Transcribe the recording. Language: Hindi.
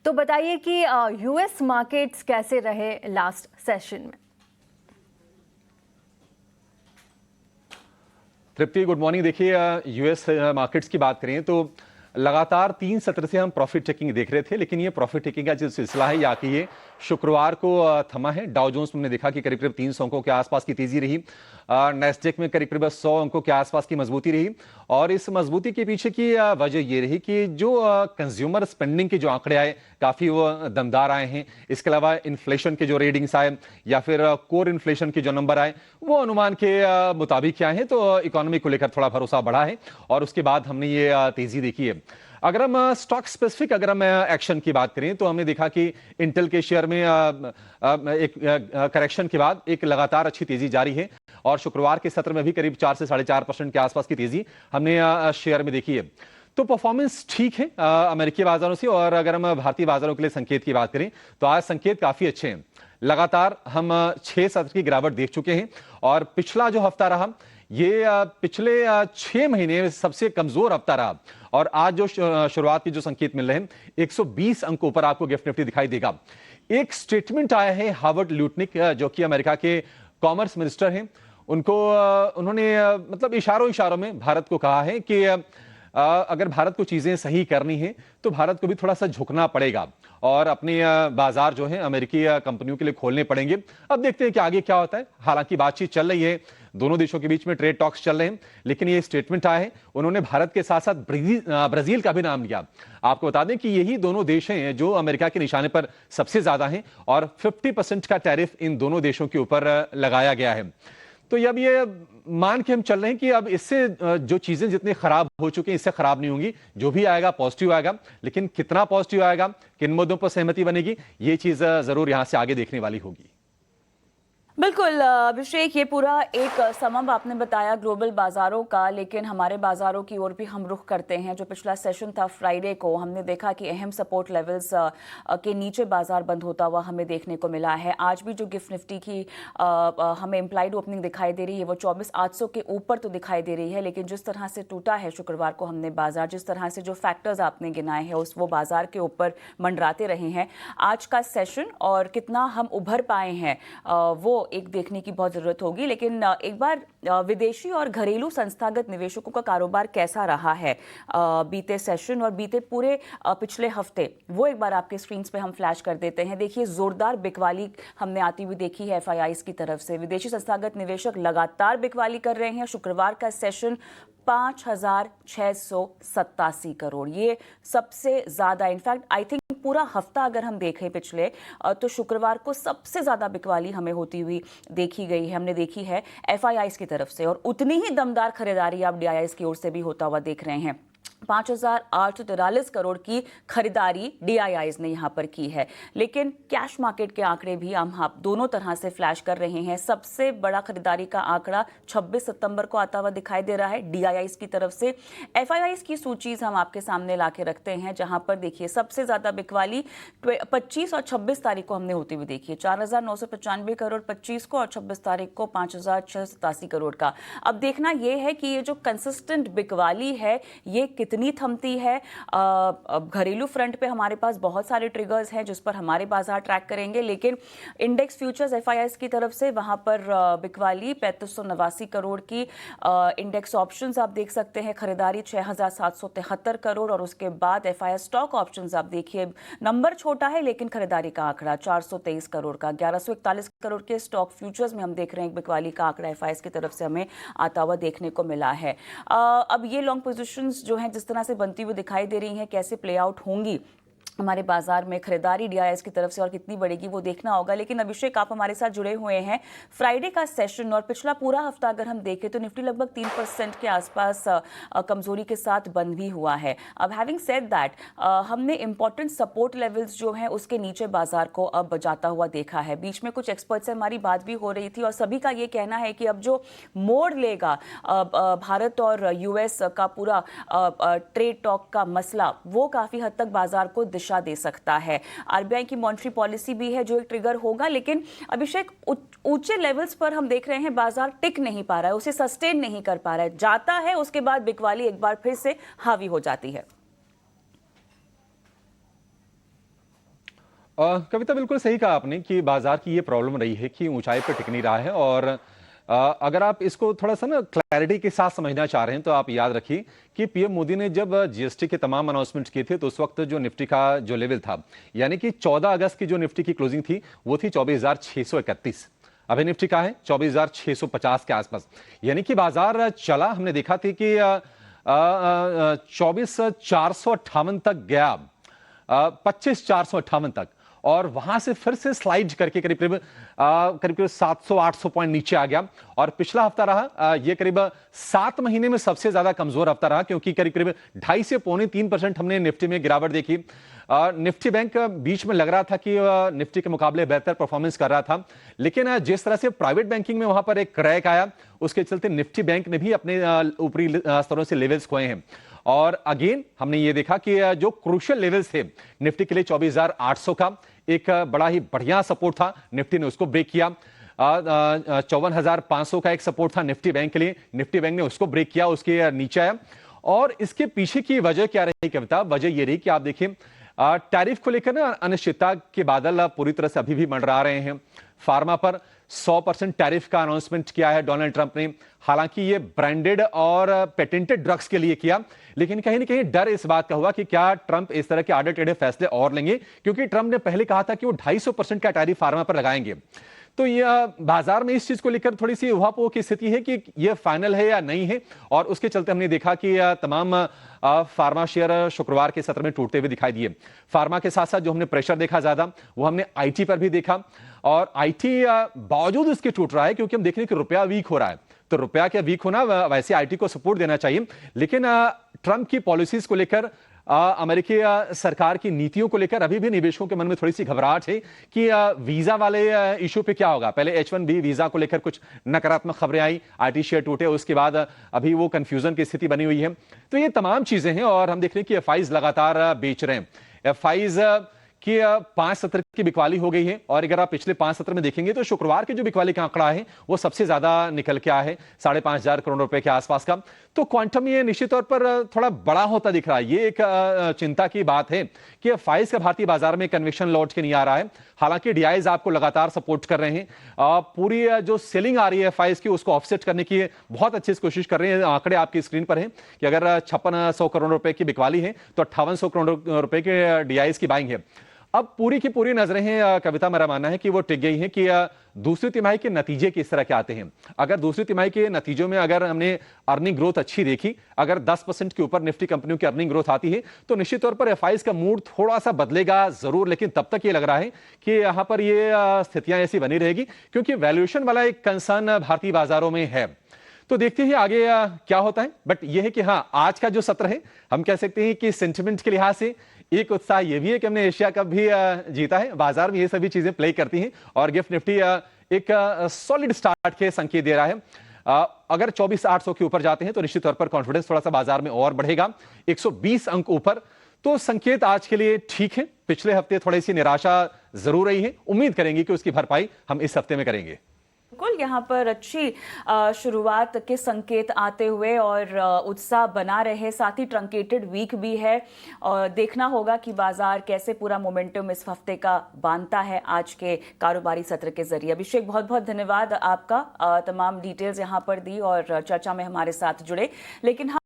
तो बताइए कि यूएस मार्केट्स कैसे रहे लास्ट सेशन में। तृप्ति, गुड मॉर्निंग। देखिए, यूएस मार्केट्स की बात करें तो लगातार 3 सत्र से हम प्रॉफिट टेकिंग देख रहे थे, लेकिन ये प्रॉफिट टेकिंग का जो सिलसिला है या कि ये शुक्रवार को थमा है। डाउ जोन्स में हमने देखा कि करीब करीब 300 अंकों के आसपास की तेजी रही। नेस्डेक में करीब करीब 100 अंकों के आसपास की मजबूती रही। और इस मजबूती के पीछे की वजह ये रही कि जो कंज्यूमर स्पेंडिंग के जो आंकड़े आए काफी वो दमदार आए हैं। इसके अलावा इन्फ्लेशन के जो रीडिंग्स आए या फिर कोर इन्फ्लेशन के जो नंबर आए वो अनुमान के मुताबिक क्या है, तो इकोनॉमी को लेकर थोड़ा भरोसा बढ़ा है और उसके बाद हमने ये तेजी देखी है। अगर हम स्टॉक स्पेसिफिक अगर हम एक्शन की बात करें तो हमने देखा कि इंटेल के शेयर में एक करेक्शन के बाद एक लगातार अच्छी तेजी जारी है और शुक्रवार के सत्र में भी करीब 4 से 4.5% के आसपास की तेजी हमने शेयर में देखी है। तो परफॉर्मेंस ठीक है अमेरिकी बाजारों से। और अगर हम भारतीय बाजारों के लिए संकेत की बात करें तो आज संकेत काफी अच्छे हैं। लगातार हम 6 सत्र की गिरावट देख चुके हैं और पिछला जो हफ्ता रहा ये पिछले 6 महीने में सबसे कमजोर हफ्ता रहा। और आज जो शुरुआत के जो संकेत मिल रहे हैं 120 अंकों पर आपको गिफ्ट निफ्टी दिखाई देगा। एक स्टेटमेंट आया है हार्वर्ड ल्यूटनिक, जो कि अमेरिका के कॉमर्स मिनिस्टर हैं, उन्होंने मतलब इशारों में भारत को कहा है कि अगर भारत को चीजें सही करनी है तो भारत को भी थोड़ा सा झुकना पड़ेगा और अपने बाजार जो है अमेरिकी कंपनियों के लिए खोलने पड़ेंगे। अब देखते हैं कि आगे क्या होता है। हालांकि बातचीत चल रही है, दोनों देशों के बीच में ट्रेड टॉक्स चल रहे हैं, लेकिन ये स्टेटमेंट आया है। उन्होंने भारत के साथ साथ ब्राजील का भी नाम लिया। आपको बता दें कि यही दोनों देश हैं जो अमेरिका के निशाने पर सबसे ज्यादा हैं और 50% का टैरिफ इन दोनों देशों के ऊपर लगाया गया है। तो अब ये मान के हम चल रहे हैं कि अब इससे जो चीजें जितनी खराब हो चुकी हैं इससे खराब नहीं होंगी। जो भी आएगा पॉजिटिव आएगा, लेकिन कितना पॉजिटिव आएगा, किन मुद्दों पर सहमति बनेगी, ये चीज जरूर यहां से आगे देखने वाली होगी। बिल्कुल अभिषेक, ये पूरा एक समम आपने बताया ग्लोबल बाजारों का, लेकिन हमारे बाजारों की ओर भी हम रुख करते हैं। जो पिछला सेशन था फ्राइडे को, हमने देखा कि अहम सपोर्ट लेवल्स के नीचे बाजार बंद होता हुआ हमें देखने को मिला है। आज भी जो गिफ्ट निफ्टी की हमें इम्प्लाइड ओपनिंग दिखाई दे रही है वो 24,800 के ऊपर तो दिखाई दे रही है, लेकिन जिस तरह से टूटा है शुक्रवार को हमने बाजार, जिस तरह से जो फैक्टर्स आपने गिनाए हैं वो बाजार के ऊपर मंडराते रहे हैं। आज का सेशन और कितना हम उभर पाए हैं वो एक देखने की बहुत जरूरत होगी। लेकिन एक बार विदेशी और घरेलू संस्थागत निवेशकों का कारोबार कैसा रहा है बीते सेशन और बीते पूरे पिछले हफ्ते, वो एक बार आपके स्क्रीन पे हम फ्लैश कर देते हैं। देखिए, जोरदार बिकवाली हमने आती हुई देखी है एफआईआईज की तरफ से। विदेशी संस्थागत निवेशक लगातार बिकवाली कर रहे हैं। शुक्रवार का सेशन 5,687 करोड़, ये सबसे ज्यादा, इनफैक्ट आई थिंक पूरा हफ्ता अगर हम देखें पिछले, तो शुक्रवार को सबसे ज्यादा बिकवाली हमें होती हुई देखी गई है, हमने देखी है एफआईआईज की तरफ से। और उतनी ही दमदार खरीदारी आप डीआईआईज की ओर से भी होता हुआ देख रहे हैं। 5,843 करोड़ की खरीदारी डीआईआईज ने यहां पर की है। लेकिन कैश मार्केट के आंकड़े भी हम दोनों तरह से फ्लैश कर रहे हैं। सबसे बड़ा खरीदारी का आंकड़ा 26 सितंबर को आता हुआ दिखाई दे रहा है डीआईआईज की तरफ से। एफआईआईज की सूची हम आपके सामने लाके रखते हैं, जहां पर देखिए सबसे ज्यादा बिकवाली 25 और 26 तारीख को हमने होती हुई देखी है। 4,995 करोड़ 25 को और 26 तारीख को 5,687 करोड़ का। अब देखना यह है कि ये जो कंसिस्टेंट बिकवाली है ये कितनी थमती है। घरेलू फ्रंट पे हमारे पास बहुत सारे ट्रिगर्स हैं जिस पर हमारे बाजार ट्रैक करेंगे, लेकिन इंडेक्स फ्यूचर्स एफआईआईज की तरफ से वहां पर बिकवाली 3589 करोड़ की। इंडेक्स ऑप्शंस आप देख सकते हैं खरीदारी 6,773 करोड़। और उसके बाद एफआईआई स्टॉक ऑप्शंस आप देखिए, नंबर छोटा है लेकिन खरीदारी का आंकड़ा 423 करोड़ का। 1141 करोड़ के स्टॉक फ्यूचर्स में हम देख रहे हैं बिकवाली का आंकड़ा एफआईआईज की तरफ से हमें आता हुआ देखने को मिला है। अब ये लॉन्ग पोजीशंस जो हैं जिस तरह से बनती हुई दिखाई दे रही हैं, कैसे प्ले आउट होंगी हमारे बाजार में खरीदारी डीआईआईज की तरफ से और कितनी बढ़ेगी वो देखना होगा। लेकिन अभिषेक, आप हमारे साथ जुड़े हुए हैं। फ्राइडे का सेशन और पिछला पूरा हफ्ता अगर हम देखें तो निफ्टी लगभग 3% के आसपास कमजोरी के साथ बंद भी हुआ है। अब हैविंग सेड दैट, हमने इंपॉर्टेंट सपोर्ट लेवल्स जो हैं उसके नीचे बाजार को अब जाता हुआ देखा है। बीच में कुछ एक्सपर्ट से हमारी बात भी हो रही थी और सभी का ये कहना है कि अब जो मोड़ लेगा भारत और यूएस का पूरा ट्रेड टॉक का मसला, वो काफी हद तक बाजार को दिशा दे सकता है। आरबीआई की मॉनेटरी पॉलिसी भी है जो एक ट्रिगर होगा। लेकिन अभिषेक, ऊंचे लेवल्स पर हम देख रहे हैं बाजार टिक नहीं पा रहा है, उसे सस्टेन नहीं कर पा रहा है, जाता है उसके बाद बिकवाली एक बार फिर से हावी हो जाती है। कविता बिल्कुल सही कहा आपने कि बाजार की ये प्रॉब्लम रही है कि ऊंचाई पर टिक नहीं रहा है। और अगर आप इसको थोड़ा सा ना क्लैरिटी के साथ समझना चाह रहे हैं तो आप याद रखिए कि पीएम मोदी ने जब जीएसटी के तमाम अनाउंसमेंट किए थे तो उस वक्त जो निफ्टी का जो लेवल था, यानी कि 14 अगस्त की जो निफ्टी की क्लोजिंग थी वो थी 24,631। अभी निफ्टी का है 24,650 के आसपास, यानी कि बाजार चला, हमने देखा थी कि 24,458 तक गया, 25,458 तक, और वहां से फिर से स्लाइड करके करीब करीब 700-800 पॉइंट नीचे आ गया। और पिछला हफ्ता रहा ये करीब 7 महीने में सबसे ज्यादा कमजोर हफ्ता रहा, क्योंकि करीब करीब 2.5 से 3% हमने निफ्टी में गिरावट देखी। निफ्टी बैंक बीच में लग रहा था कि निफ्टी के मुकाबले बेहतर परफॉर्मेंस कर रहा था, लेकिन जिस तरह से प्राइवेट बैंकिंग में वहां पर एक क्रैक आया, उसके चलते निफ्टी बैंक ने भी अपने ऊपरी स्तरों से लेवल्स खोए हैं। और अगेन हमने ये देखा कि जो क्रूशियल लेवल्स थे निफ्टी के लिए 24,800 का एक बड़ा ही बढ़िया सपोर्ट था, निफ्टी ने उसको ब्रेक किया। 54,500 का एक सपोर्ट था निफ्टी बैंक के लिए, निफ्टी बैंक ने उसको ब्रेक किया, उसके नीचे आया। और इसके पीछे की वजह क्या रही कविता? वजह ये रही कि आप देखिए टैरिफ को लेकर ना अनिश्चितता के बादल पूरी तरह से अभी भी मंडरा रहे हैं। फार्मा पर 100% टैरिफ का अनाउंसमेंट किया है डोनाल्ड ट्रंप ने। हालांकि ये ब्रांडेड और पेटेंटेड ड्रग्स के लिए किया, लेकिन कहीं ना कहीं डर इस बात का हुआ कि क्या ट्रंप इस तरह के आड़े टेढ़े फैसले और लेंगे, क्योंकि ट्रंप ने पहले कहा था कि वो 250% का टैरिफ फार्मा पर लगाएंगे। तो यह बाजार में इस चीज को लेकर थोड़ी सी उहापोह की स्थिति है कि यह फाइनल है या नहीं है, और उसके चलते हमने देखा कि तमाम फार्मा शेयर शुक्रवार के सत्र में टूटते हुए दिखाई दिए। फार्मा के साथ साथ जो हमने प्रेशर देखा ज्यादा, वो हमने आईटी पर भी देखा, और आईटी बावजूद इसके टूट रहा है क्योंकि हम देख रहे हैं कि रुपया वीक हो रहा है। तो रुपया क्या वीक होना, वैसे आईटी को सपोर्ट देना चाहिए, लेकिन ट्रंप की पॉलिसीज को लेकर, अमेरिकी सरकार की नीतियों को लेकर अभी भी निवेशकों के मन में थोड़ी सी घबराहट है कि वीजा वाले इशू पे क्या होगा। पहले H1B वीजा को लेकर कुछ नकारात्मक खबरें आई, आईटी शेयर टूटे, उसके बाद अभी वो कंफ्यूजन की स्थिति बनी हुई है। तो ये तमाम चीजें हैं, और हम देख रहे हैं कि एफआईज लगातार बेच रहे हैं। एफआईज कि 5 सत्र की बिकवाली हो गई है, और अगर आप पिछले 5 सत्र में देखेंगे तो शुक्रवार के जो बिकवाली का आंकड़ा है वो सबसे ज्यादा निकल के आया है, 5,500 करोड़ रुपए के आसपास का। तो क्वांटम ये निश्चित तौर पर थोड़ा बड़ा होता दिख रहा है। ये एक चिंता की बात है कि एफआईज का भारतीय बाजार में कन्विक्शन लौट के नहीं आ रहा है। हालांकि डीआईज आपको लगातार सपोर्ट कर रहे हैं, पूरी जो सेलिंग आ रही है एफआईज की उसको ऑफसेट करने की बहुत अच्छी कोशिश कर रहे हैं। आंकड़े आपकी स्क्रीन पर हैं कि अगर 5600 करोड़ रुपए की बिकवाली है तो 5800 करोड़ रुपए के डीआईज की बाइंग है। अब पूरी की पूरी नजरें हैं कविता, मेरा मानना है कि वो टिक गई हैं कि दूसरी तिमाही के नतीजे किस तरह के आते हैं। अगर दूसरी तिमाही के नतीजों में अगर हमने अर्निंग ग्रोथ अच्छी देखी, अगर 10% के ऊपर निफ्टी कंपनियों की अर्निंग ग्रोथ आती है तो निश्चित तौर पर एफआईज का मूड थोड़ा सा बदलेगा जरूर, लेकिन तब तक ये लग रहा है कि यहां पर ये स्थितियां ऐसी बनी रहेगी, क्योंकि वैल्यूएशन वाला एक कंसर्न भारतीय बाजारों में है। तो देखते हैं आगे क्या होता है। बट यह है कि हाँ, आज का जो सत्र है हम कह सकते हैं कि सेंटिमेंट के लिहाज से एक उत्साह ये भी है कि हमने एशिया कप भी जीता है। बाजार में ये सभी चीजें प्ले करती हैं, और गिफ्ट निफ्टी एक सॉलिड स्टार्ट के संकेत दे रहा है। अगर 24,800 के ऊपर जाते हैं तो निश्चित तौर पर कॉन्फिडेंस थोड़ा सा बाजार में और बढ़ेगा, 120 अंक ऊपर, तो संकेत आज के लिए ठीक है। पिछले हफ्ते थोड़ी सी निराशा जरूर रही है, उम्मीद करेंगे कि उसकी भरपाई हम इस हफ्ते में करेंगे। बिल्कुल, यहाँ पर अच्छी शुरुआत के संकेत आते हुए और उत्साह बना रहे, साथ ही ट्रंकेटेड वीक भी है, और देखना होगा कि बाजार कैसे पूरा मोमेंटम इस हफ्ते का बांधता है आज के कारोबारी सत्र के जरिए। अभिषेक, बहुत बहुत धन्यवाद आपका, तमाम डिटेल्स यहाँ पर दी और चर्चा में हमारे साथ जुड़े। लेकिन